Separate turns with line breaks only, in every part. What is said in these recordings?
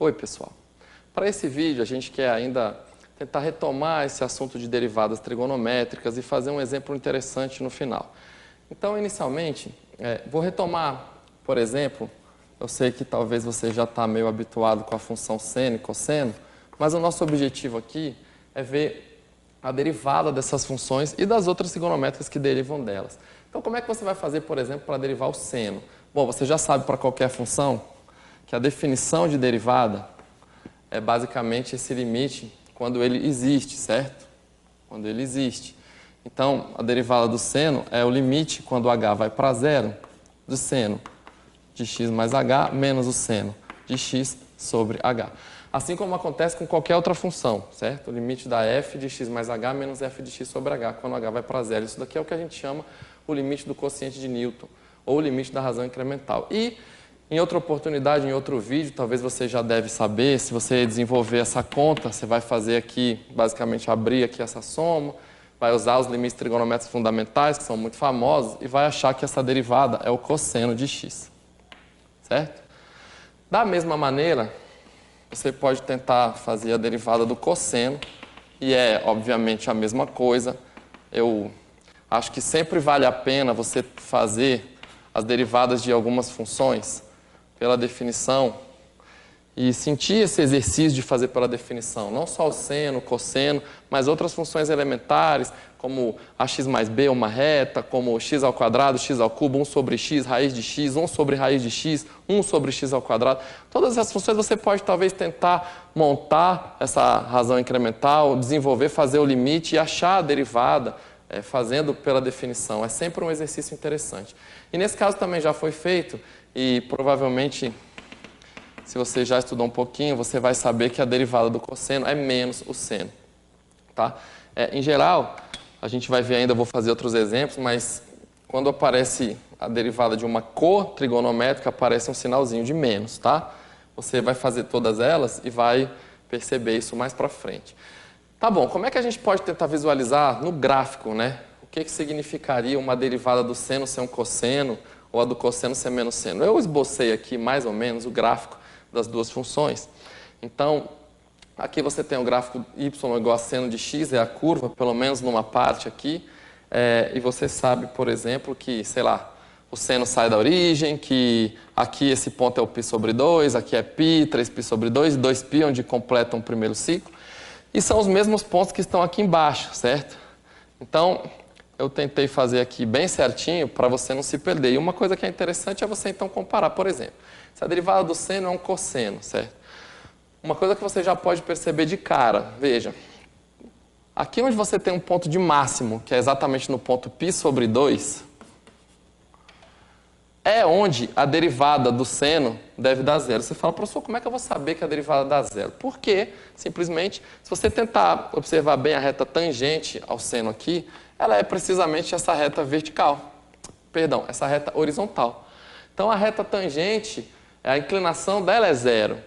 Oi, pessoal. Para esse vídeo, a gente quer ainda tentar retomar esse assunto de derivadas trigonométricas e fazer um exemplo interessante no final. Então, inicialmente, vou retomar, por exemplo, eu sei que talvez você já está meio habituado com a função seno e cosseno, mas o nosso objetivo aqui é ver a derivada dessas funções e das outras trigonométricas que derivam delas. Então, como é que você vai fazer, por exemplo, para derivar o seno? Bom, você já sabe para qualquer função que a definição de derivada é basicamente esse limite quando ele existe, certo? Quando ele existe. Então, a derivada do seno é o limite quando h vai para zero do seno de x mais h menos o seno de x sobre h. Assim como acontece com qualquer outra função, certo? O limite da f de x mais h menos f de x sobre h, quando h vai para zero. Isso daqui é o que a gente chama o limite do quociente de Newton, ou o limite da razão incremental. E, em outra oportunidade, em outro vídeo, talvez você já deve saber, se você desenvolver essa conta, você vai fazer aqui, basicamente abrir aqui essa soma, vai usar os limites trigonométricos fundamentais, que são muito famosos, e vai achar que essa derivada é o cosseno de x. Certo? Da mesma maneira, você pode tentar fazer a derivada do cosseno, e é, obviamente, a mesma coisa. Eu acho que sempre vale a pena você fazer as derivadas de algumas funções pela definição e sentir esse exercício de fazer pela definição. Não só o seno, o cosseno, mas outras funções elementares, como ax mais b, uma reta, como x ao quadrado, x ao cubo, 1 sobre x, raiz de x, 1 sobre raiz de x, 1 sobre x ao quadrado. Todas essas funções você pode talvez tentar montar essa razão incremental, desenvolver, fazer o limite e achar a derivada fazendo pela definição. É sempre um exercício interessante. E nesse caso também já foi feito e provavelmente, se você já estudou um pouquinho, você vai saber que a derivada do cosseno é menos o seno. Tá? Em geral, a gente vai ver ainda, eu vou fazer outros exemplos, mas quando aparece a derivada de uma cotrigonométrica, aparece um sinalzinho de menos. Tá? Você vai fazer todas elas e vai perceber isso mais para frente. Tá bom, como é que a gente pode tentar visualizar no gráfico, né? O que significaria uma derivada do seno ser um cosseno ou a do cosseno ser menos seno? Eu esbocei aqui mais ou menos o gráfico das duas funções. Então, aqui você tem o gráfico y igual a seno de x, é a curva, pelo menos numa parte aqui. E você sabe, por exemplo, que, sei lá, o seno sai da origem, que aqui esse ponto é o π sobre 2, aqui é π, 3π sobre 2 e 2π, onde completam o primeiro ciclo. E são os mesmos pontos que estão aqui embaixo, certo? Então, eu tentei fazer aqui bem certinho para você não se perder. E uma coisa que é interessante é você então comparar. Por exemplo, se a derivada do seno é um cosseno, certo? Uma coisa que você já pode perceber de cara, veja. Aqui onde você tem um ponto de máximo, que é exatamente no ponto π sobre 2, é onde a derivada do seno deve dar zero. Você fala, professor, como é que eu vou saber que a derivada dá zero? Porque, simplesmente, se você tentar observar bem a reta tangente ao seno aqui, ela é precisamente essa reta vertical. Perdão, essa reta horizontal. Então, a reta tangente, a inclinação dela é zero.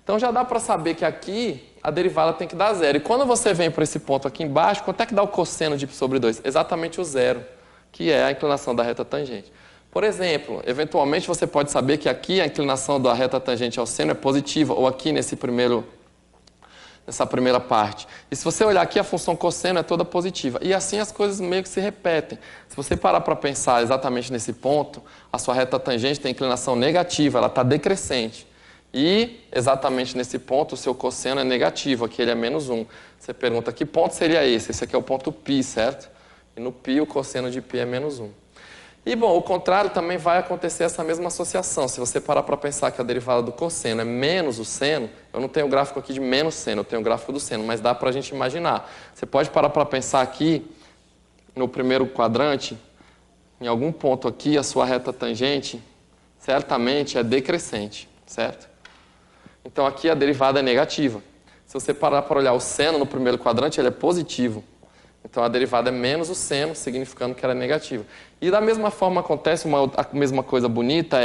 Então, já dá para saber que aqui a derivada tem que dar zero. E quando você vem para esse ponto aqui embaixo, quanto é que dá o cosseno de π sobre 2? Exatamente o zero, que é a inclinação da reta tangente. Por exemplo, eventualmente você pode saber que aqui a inclinação da reta tangente ao seno é positiva, ou aqui nessa primeira parte. E se você olhar aqui, a função cosseno é toda positiva. E assim as coisas meio que se repetem. Se você parar para pensar exatamente nesse ponto, a sua reta tangente tem inclinação negativa, ela está decrescente. E exatamente nesse ponto o seu cosseno é negativo, aqui ele é menos 1. Você pergunta, que ponto seria esse? Esse aqui é o ponto π, certo? E no π o cosseno de π é menos 1. E, bom, o contrário também vai acontecer essa mesma associação. Se você parar para pensar que a derivada do cosseno é menos o seno, eu não tenho o gráfico aqui de menos seno, eu tenho o gráfico do seno, mas dá para a gente imaginar. Você pode parar para pensar aqui, no primeiro quadrante, em algum ponto aqui, a sua reta tangente, certamente é decrescente, certo? Então, aqui a derivada é negativa. Se você parar para olhar o seno no primeiro quadrante, ele é positivo. Então, a derivada é menos o seno, significando que ela é negativa. E da mesma forma acontece, a mesma coisa bonita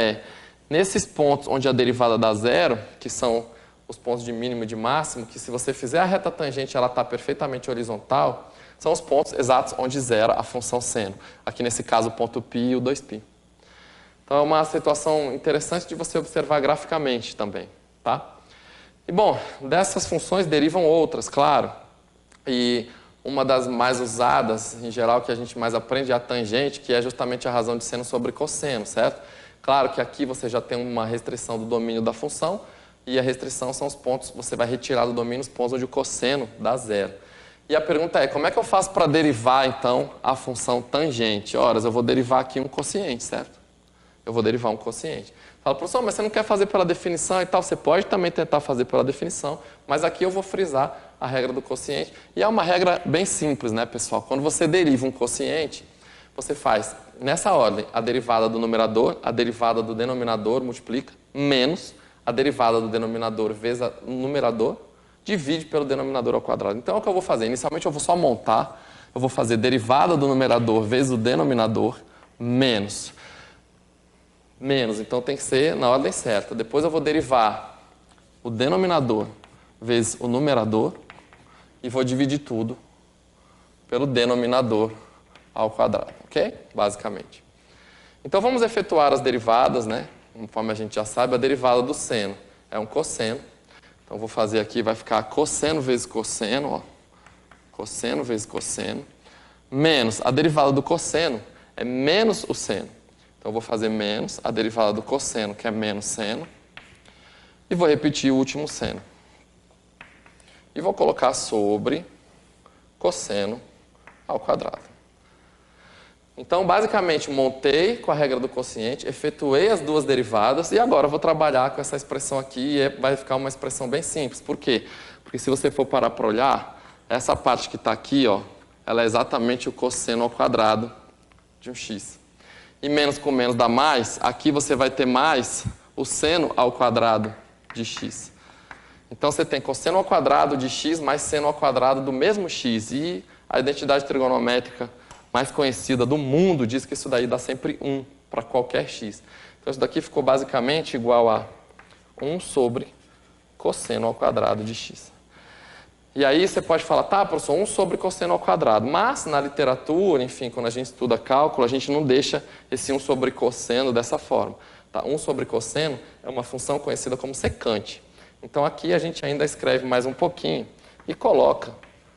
nesses pontos onde a derivada dá zero, que são os pontos de mínimo e de máximo, que se você fizer a reta tangente, ela está perfeitamente horizontal, são os pontos exatos onde zera a função seno. Aqui nesse caso, o ponto π e o 2π. Então, é uma situação interessante de você observar graficamente também, tá? E, bom, dessas funções derivam outras, claro. E uma das mais usadas, em geral, que a gente mais aprende é a tangente, que é justamente a razão de seno sobre cosseno, certo? Claro que aqui você já tem uma restrição do domínio da função, e a restrição são os pontos, você vai retirar do domínio os pontos onde o cosseno dá zero. E a pergunta é, como é que eu faço para derivar, então, a função tangente? Ora, eu vou derivar aqui um quociente, certo? Eu vou derivar um quociente. Fala, professor, mas você não quer fazer pela definição e tal? Você pode também tentar fazer pela definição, mas aqui eu vou frisar a regra do quociente. E é uma regra bem simples, né, pessoal? Quando você deriva um quociente, você faz, nessa ordem, a derivada do numerador, a derivada do denominador, multiplica, menos a derivada do denominador vezes o numerador, divide pelo denominador ao quadrado. Então, é o que eu vou fazer. Inicialmente, eu vou só montar. Eu vou fazer derivada do numerador vezes o denominador, menos. Então tem que ser na ordem certa. Depois eu vou derivar o denominador vezes o numerador e vou dividir tudo pelo denominador ao quadrado, ok? Basicamente. Então vamos efetuar as derivadas, né? Conforme a gente já sabe, a derivada do seno é um cosseno. Então vou fazer aqui, vai ficar cosseno vezes cosseno, ó. Cosseno vezes cosseno, menos a derivada do cosseno é menos o seno. Então, eu vou fazer menos a derivada do cosseno, que é menos seno, e vou repetir o último seno. E vou colocar sobre cosseno ao quadrado. Então, basicamente, montei com a regra do quociente, efetuei as duas derivadas, e agora eu vou trabalhar com essa expressão aqui, e vai ficar uma expressão bem simples. Por quê? Porque se você for parar para olhar, essa parte que está aqui, ó, ela é exatamente o cosseno ao quadrado de um x. E menos com menos dá mais, aqui você vai ter mais o seno ao quadrado de x. Então, você tem cosseno ao quadrado de x mais seno ao quadrado do mesmo x. E a identidade trigonométrica mais conhecida do mundo diz que isso daí dá sempre 1 para qualquer x. Então, isso daqui ficou basicamente igual a 1 sobre cosseno ao quadrado de x. E aí você pode falar, tá, professor, 1 sobre cosseno ao quadrado. Mas, na literatura, enfim, quando a gente estuda cálculo, a gente não deixa esse 1 sobre cosseno dessa forma. Tá? 1 sobre cosseno é uma função conhecida como secante. Então, aqui a gente ainda escreve mais um pouquinho e coloca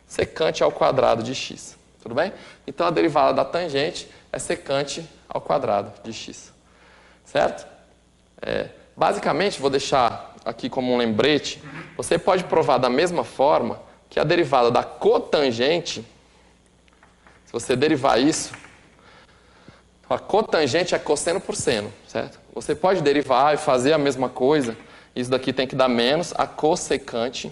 secante ao quadrado de x. Tudo bem? Então, a derivada da tangente é secante ao quadrado de x. Certo? Basicamente, vou deixar aqui como um lembrete, você pode provar da mesma forma que a derivada da cotangente, se você derivar isso, a cotangente é cosseno por seno, certo? Você pode derivar e fazer a mesma coisa, isso daqui tem que dar menos a cossecante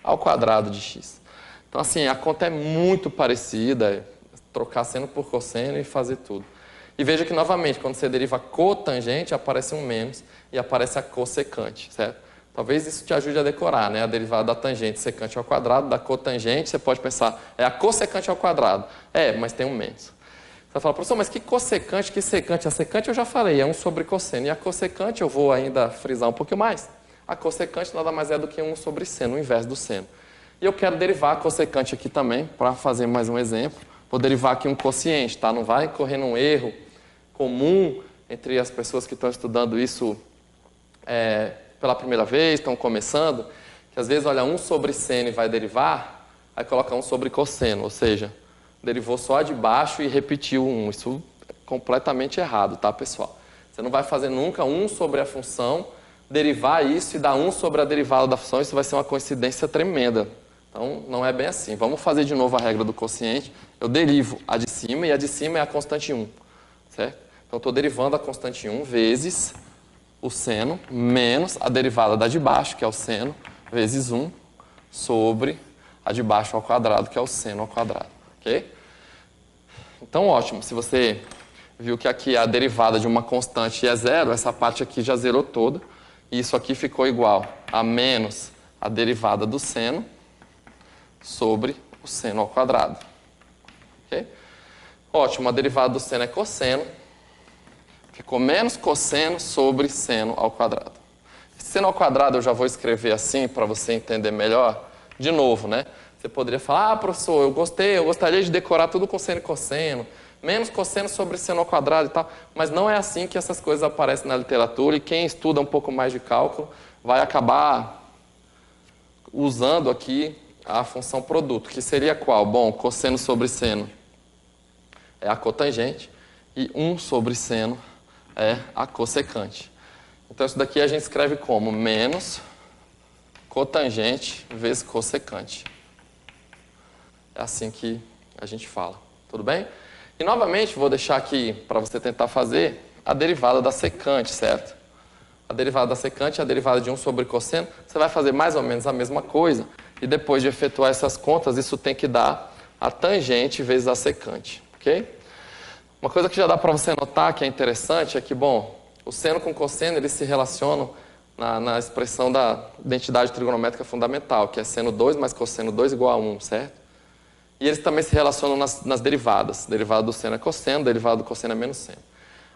ao quadrado de x. Então, assim, a conta é muito parecida, é trocar seno por cosseno e fazer tudo. E veja que, novamente, quando você deriva a cotangente, aparece um menos e aparece a cossecante, certo? Talvez isso te ajude a decorar, né? A derivada da tangente secante ao quadrado, da cotangente, você pode pensar, é a cossecante ao quadrado. Mas tem um menos. Você vai falar, professor, mas que cossecante, que secante? A secante eu já falei, é 1 sobre cosseno. E a cossecante eu vou ainda frisar um pouquinho mais. A cossecante nada mais é do que 1 sobre seno, o inverso do seno. E eu quero derivar a cossecante aqui também, para fazer mais um exemplo. Vou derivar aqui um quociente, tá? Não vai correndo um erro comum entre as pessoas que estão estudando isso pela primeira vez, estão começando, que às vezes olha 1 sobre seno e vai derivar, aí coloca 1 sobre cosseno, ou seja, derivou só a de baixo e repetiu 1. Isso é completamente errado, tá, pessoal? Você não vai fazer nunca 1 sobre a função, derivar isso e dar 1 sobre a derivada da função, isso vai ser uma coincidência tremenda. Então, não é bem assim. Vamos fazer de novo a regra do quociente. Eu derivo a de cima e a de cima é a constante 1, certo? Então, estou derivando a constante 1 vezes o seno menos a derivada da de baixo, que é o seno, vezes 1 sobre a de baixo ao quadrado, que é o seno ao quadrado. Ok? Então, ótimo. Se você viu que aqui a derivada de uma constante é zero, essa parte aqui já zerou toda. E isso aqui ficou igual a menos a derivada do seno sobre o seno ao quadrado. Ok? Ótimo. A derivada do seno é cosseno. Ficou menos cosseno sobre seno ao quadrado. Seno ao quadrado eu já vou escrever assim para você entender melhor. De novo, né? Você poderia falar, professor, eu gostaria de decorar tudo com seno e cosseno. Menos cosseno sobre seno ao quadrado e tal. Mas não é assim que essas coisas aparecem na literatura, e quem estuda um pouco mais de cálculo vai acabar usando aqui a função produto, que seria qual? Bom, cosseno sobre seno é a cotangente e 1 sobre seno é a cossecante. Então, isso daqui a gente escreve como menos cotangente vezes cossecante. É assim que a gente fala. Tudo bem? E, novamente, vou deixar aqui para você tentar fazer a derivada da secante, certo? A derivada da secante é a derivada de 1 sobre cosseno. Você vai fazer mais ou menos a mesma coisa. E depois de efetuar essas contas, isso tem que dar a tangente vezes a secante. Ok? Uma coisa que já dá para você notar que é interessante é que, bom, o seno com cosseno eles se relacionam na expressão da identidade trigonométrica fundamental, que é seno 2 mais cosseno 2 igual a 1, certo? E eles também se relacionam nas derivadas. Derivada do seno é cosseno, derivada do cosseno é menos seno.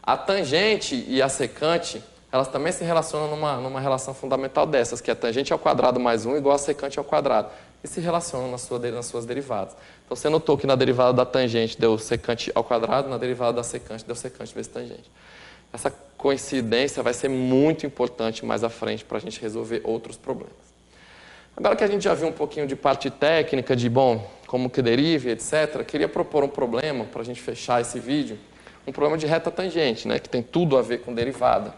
A tangente e a secante, elas também se relacionam numa relação fundamental dessas, que é tangente ao quadrado mais 1 igual a secante ao quadrado. E se relacionam nas suas derivadas. Então, você notou que na derivada da tangente deu secante ao quadrado, na derivada da secante deu secante vezes tangente. Essa coincidência vai ser muito importante mais à frente para a gente resolver outros problemas. Agora que a gente já viu um pouquinho de parte técnica, de, bom, como que deriva, etc., queria propor um problema para a gente fechar esse vídeo, um problema de reta tangente, né, que tem tudo a ver com derivada.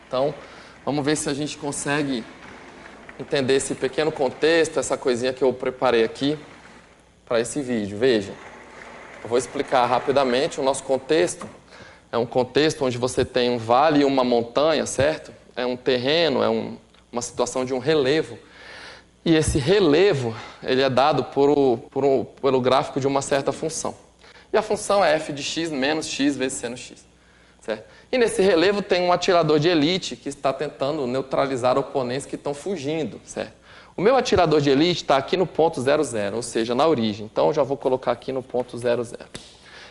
Então, vamos ver se a gente consegue entender esse pequeno contexto, essa coisinha que eu preparei aqui para esse vídeo. Veja, eu vou explicar rapidamente. O nosso contexto é um contexto onde você tem um vale e uma montanha, certo? É um terreno, uma situação de um relevo. E esse relevo ele é dado pelo gráfico de uma certa função. E a função é f de x menos x vezes seno x. Certo? E nesse relevo tem um atirador de elite que está tentando neutralizar oponentes que estão fugindo. Certo? O meu atirador de elite está aqui no ponto 00, ou seja, na origem. Então, eu já vou colocar aqui no ponto 00.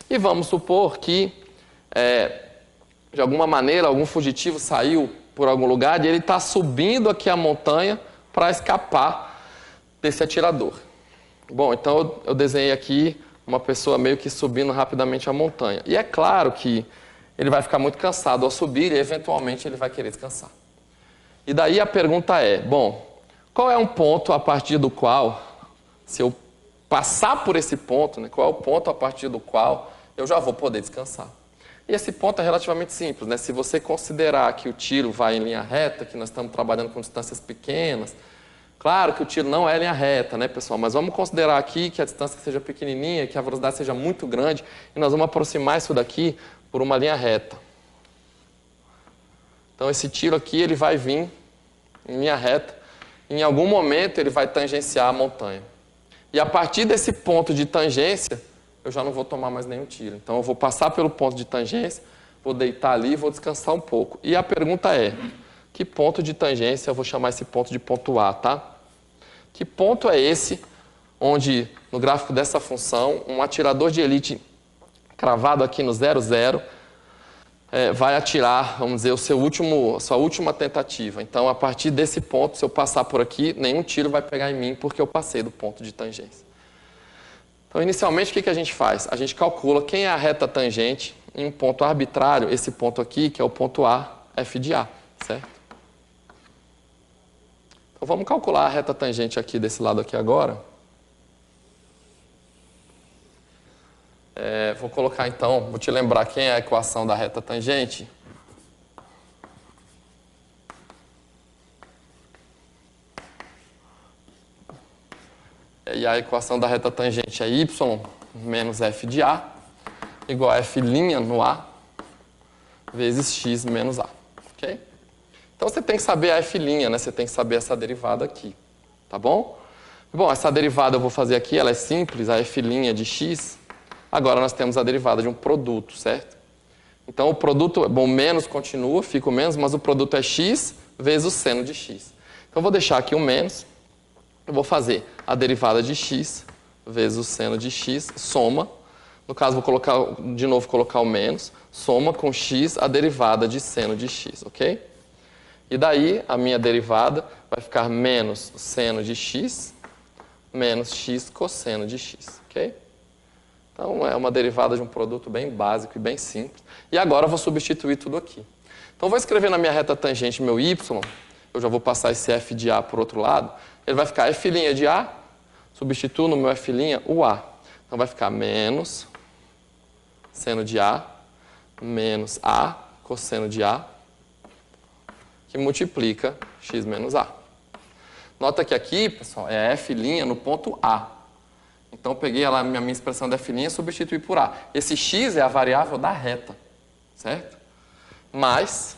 E vamos supor que, de alguma maneira, algum fugitivo saiu por algum lugar e ele está subindo aqui a montanha para escapar desse atirador. Bom, então eu desenhei aqui uma pessoa meio que subindo rapidamente a montanha. E é claro que ele vai ficar muito cansado ao subir e, eventualmente, ele vai querer descansar. E daí a pergunta é, bom, qual é um ponto a partir do qual, se eu passar por esse ponto, né, qual é o ponto a partir do qual eu já vou poder descansar? E esse ponto é relativamente simples, né? Se você considerar que o tiro vai em linha reta, que nós estamos trabalhando com distâncias pequenas, claro que o tiro não é linha reta, né, pessoal? Mas vamos considerar aqui que a distância seja pequenininha, que a velocidade seja muito grande, e nós vamos aproximar isso daqui por uma linha reta. Então, esse tiro aqui ele vai vir em linha reta, e em algum momento ele vai tangenciar a montanha. E a partir desse ponto de tangência, eu já não vou tomar mais nenhum tiro. Então, eu vou passar pelo ponto de tangência, vou deitar ali e vou descansar um pouco. E a pergunta é, que ponto de tangência eu vou chamar esse ponto de ponto A, tá? Que ponto é esse onde, no gráfico dessa função, um atirador de elite cravado aqui no 00 vai atirar, vamos dizer, a sua última tentativa. Então, a partir desse ponto, se eu passar por aqui, nenhum tiro vai pegar em mim porque eu passei do ponto de tangência. Então, inicialmente, o que a gente faz? A gente calcula quem é a reta tangente em um ponto arbitrário, esse ponto aqui, que é o ponto A, f de A, certo? Então, vamos calcular a reta tangente aqui desse lado aqui agora. Vou colocar, então, vou te lembrar quem é a equação da reta tangente. E a equação da reta tangente é y menos f de A igual a f' no A vezes x menos A. Ok? Então, você tem que saber a f', né? Você tem que saber essa derivada aqui. Tá bom? Bom, essa derivada eu vou fazer aqui, ela é simples, a f' de x. Agora, nós temos a derivada de um produto, certo? Então, o produto, bom, menos continua, fica o menos, mas o produto é x vezes o seno de x. Então, eu vou deixar aqui o menos. Eu vou fazer a derivada de x vezes o seno de x, soma. No caso, vou de novo colocar o menos. Soma com x a derivada de seno de x, ok? E daí, a minha derivada vai ficar menos seno de x menos x cosseno de x, ok? Então, é uma derivada de um produto bem básico e bem simples. E agora eu vou substituir tudo aqui. Então, eu vou escrever na minha reta tangente meu y, eu já vou passar esse f de a para o outro lado, ele vai ficar f' de a, substituo no meu f' o a. Então, vai ficar menos seno de a, menos a, cosseno de a, que multiplica x menos a. Nota que aqui, pessoal, é f' no ponto A. Então, eu peguei a minha expressão de f' e substituí por A. Esse x é a variável da reta, certo? Mais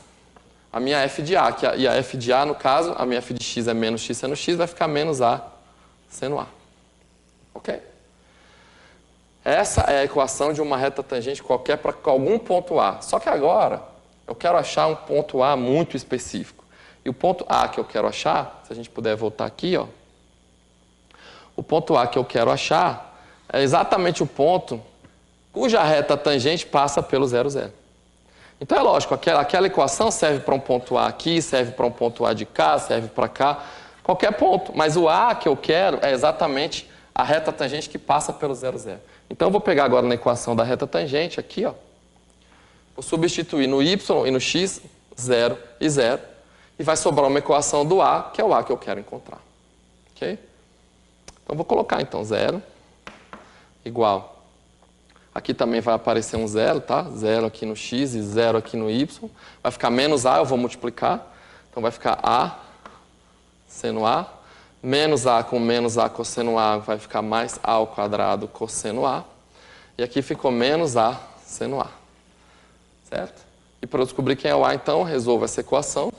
a minha f de A, e a f de A, no caso, a minha f de x é menos x seno x, vai ficar menos A seno A. Ok? Essa é a equação de uma reta tangente qualquer para algum ponto A. Só que agora, eu quero achar um ponto A muito específico. E o ponto A que eu quero achar, se a gente puder voltar aqui, ó, o ponto A que eu quero achar é exatamente o ponto cuja reta tangente passa pelo 0, 0. Então é lógico, aquela equação serve para um ponto A aqui, serve para um ponto A de cá, serve para cá, qualquer ponto. Mas o A que eu quero é exatamente a reta tangente que passa pelo 0, 0. Então eu vou pegar agora na equação da reta tangente aqui, ó, vou substituir no y e no x 0 e 0, e vai sobrar uma equação do A, que é o A que eu quero encontrar. Ok? Então, vou colocar, então, 0 igual. Aqui também vai aparecer um 0, tá? 0 aqui no x e 0 aqui no y. Vai ficar menos A, eu vou multiplicar. Então, vai ficar A seno A. Menos A com menos A cosseno A vai ficar mais A ao quadrado cosseno A. E aqui ficou menos A seno A. Certo? E para eu descobrir quem é o A, então, resolvo essa equação.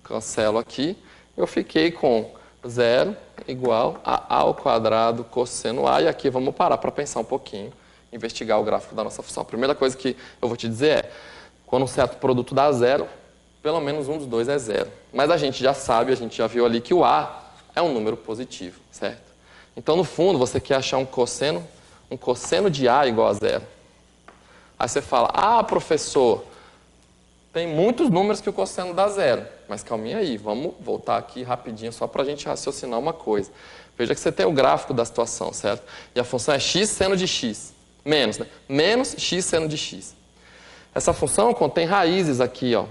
Cancelo aqui. Eu fiquei com 0 igual a ao quadrado cosseno A. E aqui vamos parar para pensar um pouquinho, investigar o gráfico da nossa função. A primeira coisa que eu vou te dizer é, quando um certo produto dá 0, pelo menos um dos dois é 0. Mas a gente já sabe, a gente já viu ali que o A é um número positivo, certo? Então, no fundo, você quer achar um cosseno de A igual a 0. Aí você fala, ah, professor, tem muitos números que o cosseno dá 0. Mas calminha aí, vamos voltar aqui rapidinho só para a gente raciocinar uma coisa. Veja que você tem o gráfico da situação, certo? E a função é x seno de x. Menos, né? Menos x seno de x. Essa função contém raízes aqui, ó,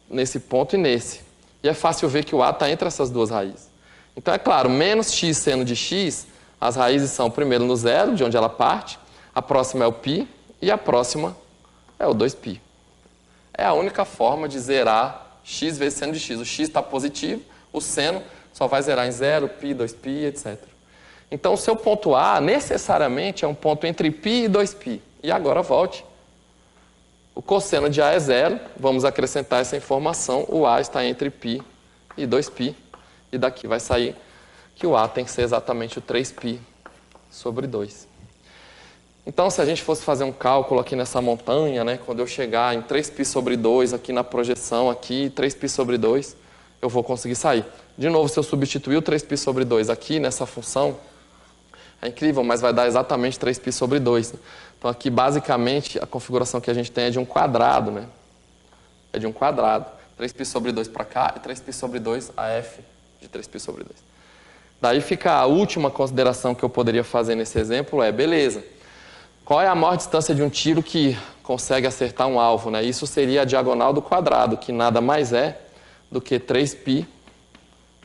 nesse ponto e nesse. E é fácil ver que o A está entre essas duas raízes. Então, é claro, menos x seno de x, as raízes são primeiro no 0, de onde ela parte, a próxima é o π, e a próxima é o 2π. É a única forma de zerar x vezes seno de x. O x está positivo, o seno só vai zerar em 0, π, 2π, etc. Então, o seu ponto A, necessariamente, é um ponto entre π e 2π. E agora, volte. O cosseno de A é 0, vamos acrescentar essa informação, o A está entre π e 2π. E daqui vai sair que o A tem que ser exatamente o 3π sobre 2. Então, se a gente fosse fazer um cálculo aqui nessa montanha, né, quando eu chegar em 3π sobre 2, aqui na projeção, aqui, 3π sobre 2, eu vou conseguir sair. De novo, se eu substituir o 3π sobre 2 aqui nessa função, é incrível, mas vai dar exatamente 3π sobre 2. Então, aqui, basicamente, a configuração que a gente tem é de um quadrado, né? É de um quadrado. 3π sobre 2 para cá e 3π sobre 2 a f de 3π sobre 2. Daí fica a última consideração que eu poderia fazer nesse exemplo, beleza. Qual é a maior distância de um tiro que consegue acertar um alvo, né? Isso seria a diagonal do quadrado, que nada mais é do que 3π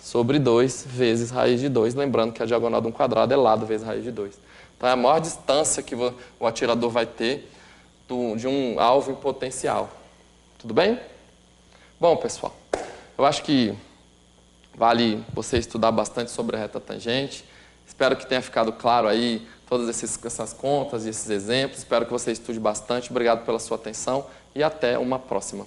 sobre 2 vezes raiz de 2. Lembrando que a diagonal de um quadrado é lado vezes raiz de 2. Então, é a maior distância que o atirador vai ter de um alvo em potencial. Tudo bem? Bom, pessoal, eu acho que vale você estudar bastante sobre a reta tangente. Espero que tenha ficado claro aí todas essas contas e esses exemplos. Espero que você estude bastante. Obrigado pela sua atenção e até uma próxima.